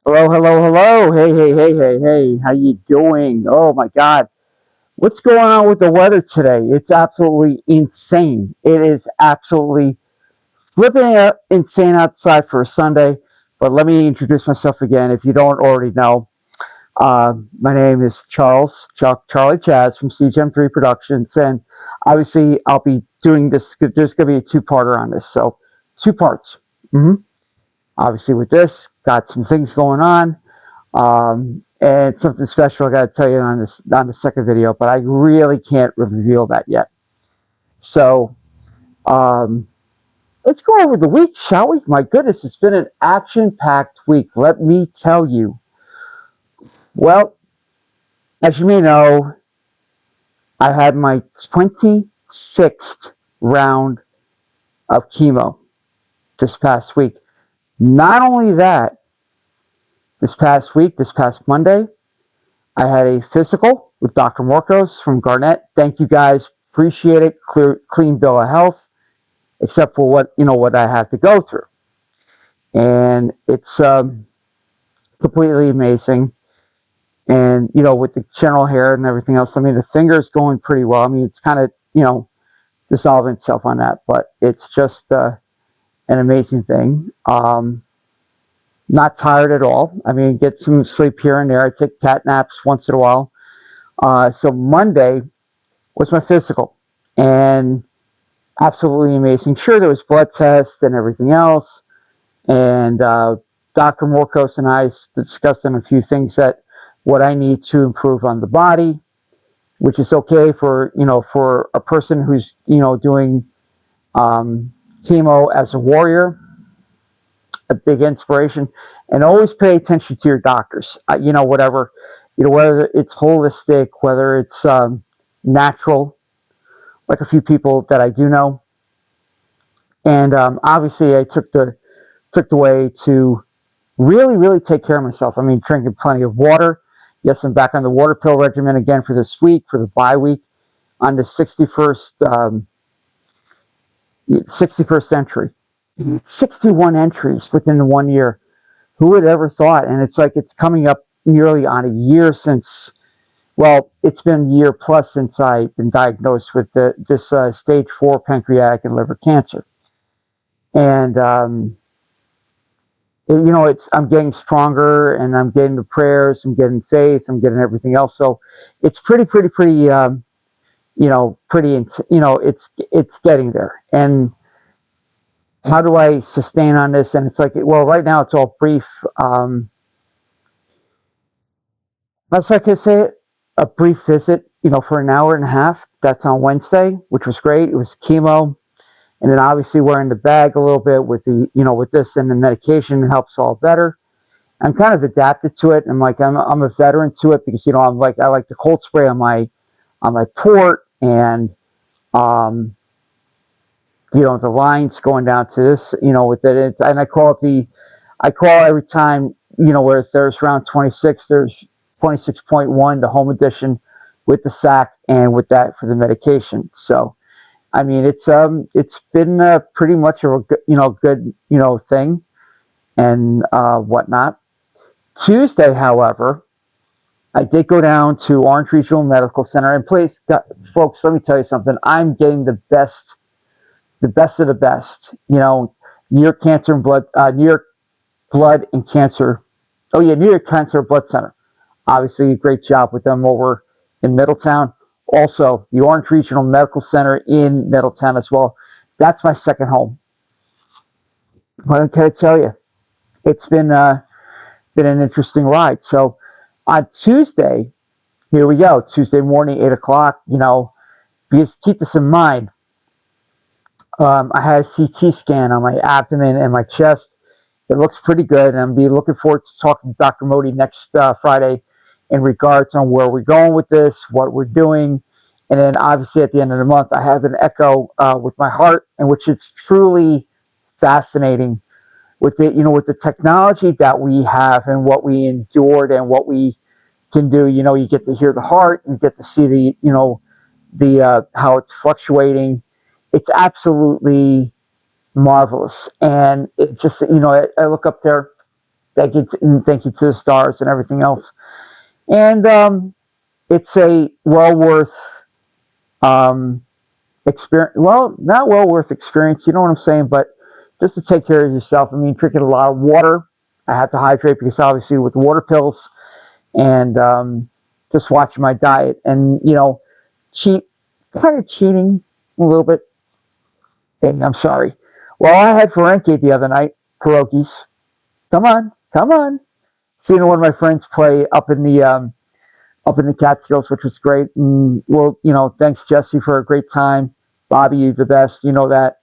Hello, hello, hello. Hey, hey, hey, hey, hey. How you doing? Oh my God. What's going on with the weather today? It's absolutely insane. It is absolutely flipping out insane outside for a Sunday. But let me introduce myself again. If you don't already know, my name is Charlie Chaz from CGM3 Productions, and obviously I'll be doing this. There's going to be a two-parter on this, so two parts. hmm Obviously, with this, got some things going on. And something special I got to tell you on the second video, but I really can't reveal that yet. So um, let's go over the week, shall we? My goodness, it's been an action-packed week. Let me tell you. Well, as you may know, I had my 26th round of chemo this past week. Not only that, this past Monday, I had a physical with Dr. Morcos from Garnett. Thank you guys. Appreciate it. Clean bill of health, except for what I have to go through. And it's completely amazing. And, with the general hair and everything else, I mean, the finger's going pretty well. I mean, it's kind of, dissolving itself on that, but it's just an amazing thing. Not tired at all. I mean, get some sleep here and there. I take cat naps once in a while. So Monday was my physical, and absolutely amazing. Sure, there was blood tests and everything else, and Dr. Morcos and I discussed on a few things that what I need to improve on the body, which is okay for a person who's doing chemo as a warrior, a big inspiration. And always pay attention to your doctors. Whatever, whether it's holistic, whether it's natural, like a few people that I do know. And obviously, I took the way to really, really take care of myself. I mean, drinking plenty of water. Yes, I'm back on the water pill regimen again for this week, for the bye week, on the 61st entry. 61 entries within the 1 year. Who would ever thought? And it's like it's coming up nearly on a year since. Well, it's been a year plus since I've been diagnosed with this stage 4 pancreatic and liver cancer. And it's I'm getting stronger, and I'm getting the prayers, I'm getting faith, I'm getting everything else. So it's pretty, it's getting there. And how do I sustain on this? And it's like, well, right now it's all brief. That's like I say, a brief visit, for an hour and a half. That's on Wednesday, which was great. It was chemo. And then obviously wearing the bag a little bit with with this, and the medication helps all better. I'm kind of adapted to it. I'm a veteran to it because I like the cold spray on my port, and the lines going down to this, with it, and I call every time, where there's round 26, there's 26.1, the home edition, with the sack and with that for the medication. So I mean, it's been pretty much a good thing, and whatnot. Tuesday, however, I did go down to Orange Regional Medical Center, and please, folks, let me tell you something. I'm getting the best of the best. New York Cancer and New York Blood and Cancer. Oh yeah, New York Cancer Blood Center. Obviously, a great job with them over in Middletown. Also, the Orange Regional Medical Center in Middletown as well. That's my second home. What can I tell you? It's been an interesting ride. So on Tuesday, here we go. Tuesday morning, 8 o'clock. Because keep this in mind. I had a CT scan on my abdomen and my chest. It looks pretty good, and I'm be looking forward to talking to Dr. Modi next Friday in regards on where we're going with this, what we're doing, and then obviously at the end of the month, I have an echo with my heart, and which is truly fascinating with with the technology that we have and what we endured and what we can do. You get to hear the heart, you get to see the how it's fluctuating. It's absolutely marvelous. And it just, I look up there thank you to the stars and everything else. And it's a well worth um, experience. Well, not well worth experience. You know what I'm saying? But just to take care of yourself. I mean, drinking a lot of water. I have to hydrate because obviously with water pills, and just watching my diet, and cheat, kind of cheating a little bit. And I'm sorry. Well, I had Ferengi the other night. Pierogies. Come on, come on. Seeing one of my friends play up in the Catskills, which was great. And well, thanks Jesse for a great time. Bobby, you're the best. You know that.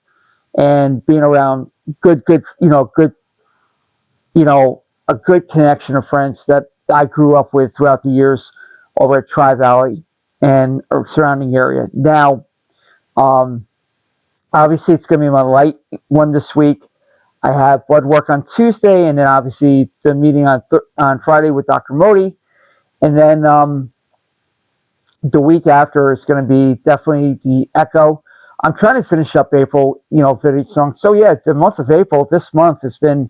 And being around good, a good connection of friends that I grew up with throughout the years over at Tri Valley and surrounding area. Now, um, obviously, it's going to be my light one this week. I have blood work on Tuesday, and then obviously the meeting on Friday with Dr. Modi, and then the week after is going to be definitely the echo. I'm trying to finish up April, very strong. So yeah, the month of April, this month has been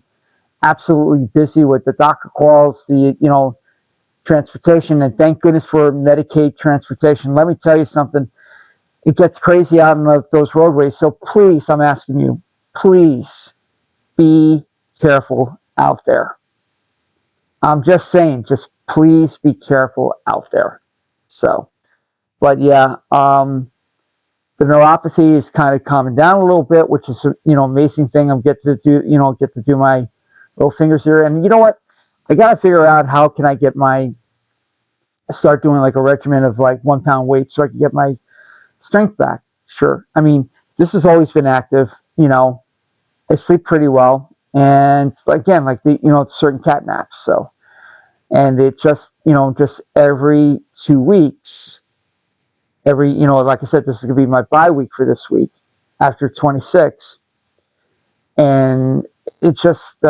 absolutely busy with the doctor calls, the transportation, and thank goodness for Medicaid transportation. Let me tell you something. It gets crazy out on those roadways. So please, I'm asking you, please be careful out there. I'm just saying, just please be careful out there. So, but yeah, the neuropathy is kind of calming down a little bit, which is amazing thing. I'm get to do my little fingers here, and you know what? I got to figure out how can I start doing like a regimen of like 1 pound weights so I can get my strength back. Sure. I mean, this has always been active. I sleep pretty well, and again, like certain cat naps. So, and it just just every 2 weeks, like I said, this is gonna be my bye week for this week after 26, and it's just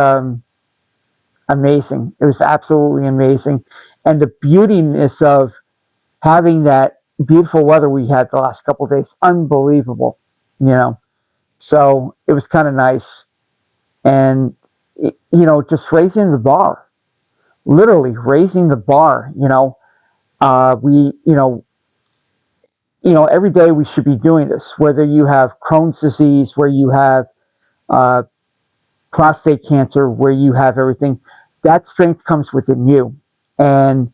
amazing. It was absolutely amazing, and the beautiness of having that beautiful weather we had the last couple of days, unbelievable. So it was kind of nice, and just raising the bar, literally raising the bar. We every day we should be doing this, whether you have Crohn's disease, where you have uh, prostate cancer, where you have everything. That strength comes within you, and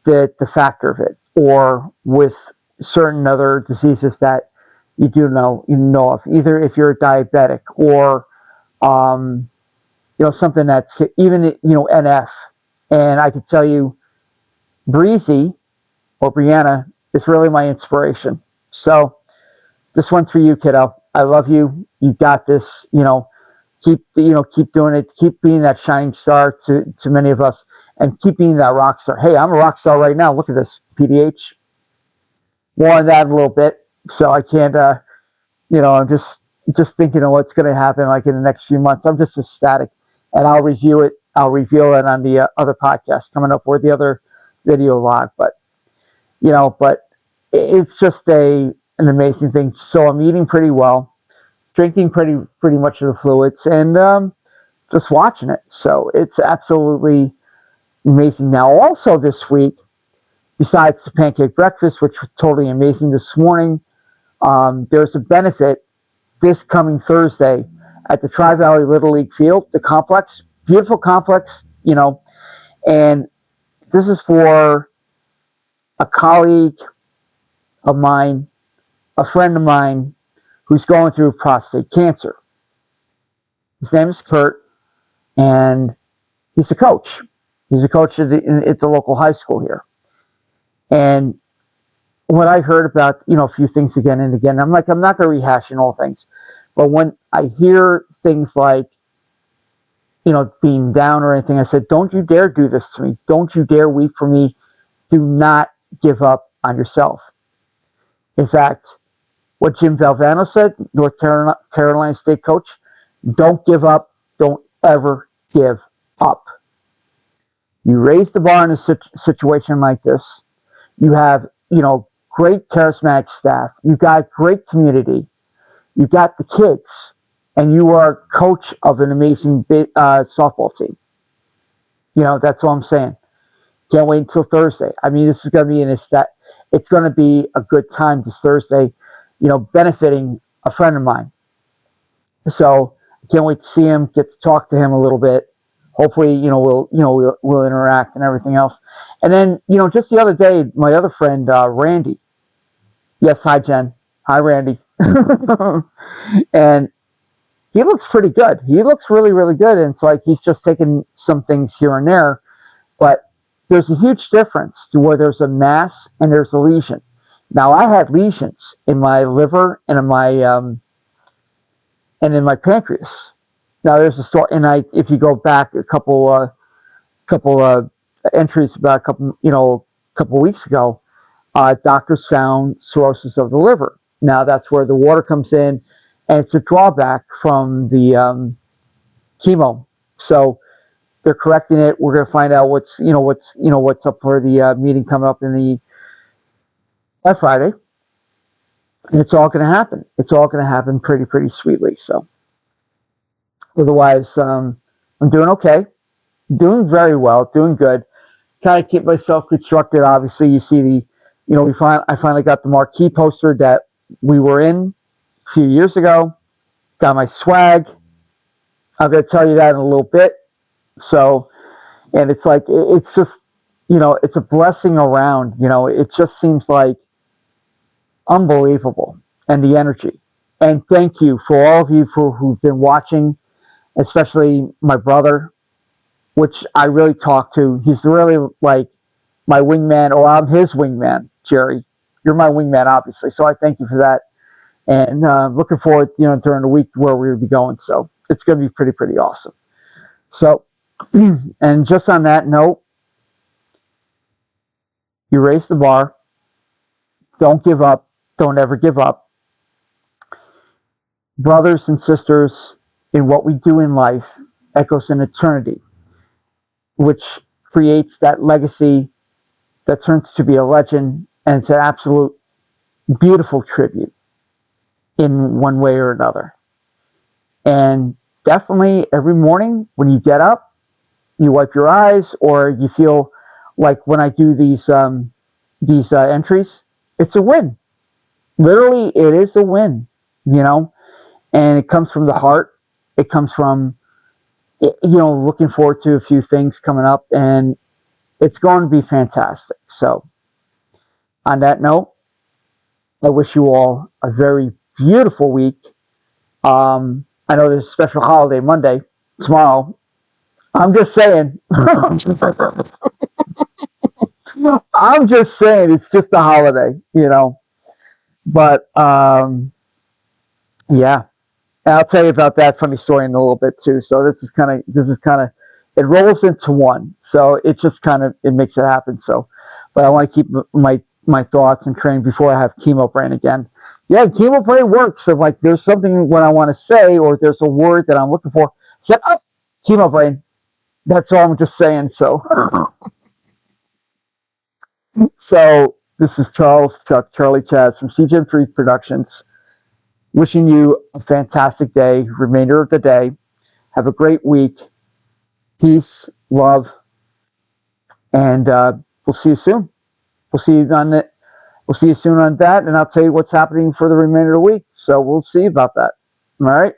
the factor of it, or with certain other diseases that you know of, either if you're a diabetic or something that's even NF. And I could tell you, Breezy or Brianna is really my inspiration. So this one's for you, kiddo. I love you. You got this. Keep doing it. Keep being that shining star to many of us, and keep being that rock star. Hey, I'm a rock star right now. Look at this, PDH. More on that in a little bit. So I can't. I'm just thinking of what's going to happen like in the next few months. I'm just ecstatic, and I'll review it. I'll reveal it on the other podcast coming up, or the other video log. But it's just an amazing thing. So I'm eating pretty well, drinking pretty much of the fluids, and just watching it. So it's absolutely amazing. Now, also this week, besides the pancake breakfast, which was totally amazing this morning, there's a benefit this coming Thursday at the Tri Valley Little League Field, the complex, beautiful complex, and this is for a colleague of mine, a friend of mine, who's going through prostate cancer. His name is Kurt, and he's a coach. He's a coach at the local high school here. And when I heard about, a few things again and again, I'm like, I'm not going to rehash in all things. But when I hear things like, being down or anything, I said, don't you dare do this to me. Don't you dare weep for me. Do not give up on yourself. In fact, what Jim Valvano said, North Carolina State coach, don't give up. Don't ever give up. You raise the bar in a situation like this. You have, great charismatic staff. You've got great community. You've got the kids, and you are coach of an amazing softball team. That's all I'm saying. Can't wait until Thursday. I mean, this is going to be it's going to be a good time this Thursday, benefiting a friend of mine. So I can't wait to see him, get to talk to him a little bit. Hopefully, we'll interact and everything else. And then, just the other day, my other friend, Randy. Yes, hi, Jen. Hi, Randy. And he looks pretty good. He looks really, really good. And it's like he's just taking some things here and there. But there's a huge difference to where there's a mass and there's a lesion. Now, I had lesions in my liver and in my pancreas. Now, there's a story, and if you go back a couple entries about a couple weeks ago, doctors found cirrhosis of the liver. Now, that's where the water comes in, and it's a drawback from the chemo. So they're correcting it. We're going to find out what's up for the meeting coming up by Friday. And it's all going to happen. It's all going to happen pretty sweetly. So otherwise, I'm doing okay, doing very well, doing good. Kind of keep myself constructed. Obviously, you see I finally got the marquee poster that we were in a few years ago. Got my swag. I'm going to tell you that in a little bit. So, and it's like, it's just, it's a blessing around, it just seems like unbelievable. And the energy. And thank you for all of you who've been watching, especially my brother, which I really talk to. He's really like my wingman, or I'm his wingman, Jerry. You're my wingman, obviously. So I thank you for that. And looking forward, during the week where we'll be going. So it's going to be pretty awesome. So, and just on that note, you raise the bar. Don't give up. Don't ever give up. Brothers and sisters, in what we do in life echoes in eternity, which creates that legacy that turns to be a legend, and it's an absolute beautiful tribute in one way or another. And definitely every morning when you get up, you wipe your eyes, or you feel like when I do these entries, it's a win. Literally, it is a win, and it comes from the heart. It comes from, looking forward to a few things coming up, and it's going to be fantastic. So, on that note, I wish you all a very beautiful week. I know there's a special holiday Monday, tomorrow. I'm just saying. I'm just saying, it's just a holiday, But, yeah. And I'll tell you about that funny story in a little bit too. So this is kind of, it rolls into one. So it just it makes it happen. So, but I want to keep my thoughts and train before I have chemo brain again. Yeah, chemo brain works. So like, there's something when I want to say, or there's a word that I'm looking for, set up chemo brain. That's all I'm just saying. So, so this is Charlie Chaz from CGM3 Productions. Wishing you a fantastic day, remainder of the day. Have a great week. Peace, love, and we'll see you soon. We'll see you on it. We'll see you soon on that, and I'll tell you what's happening for the remainder of the week. So we'll see about that. All right.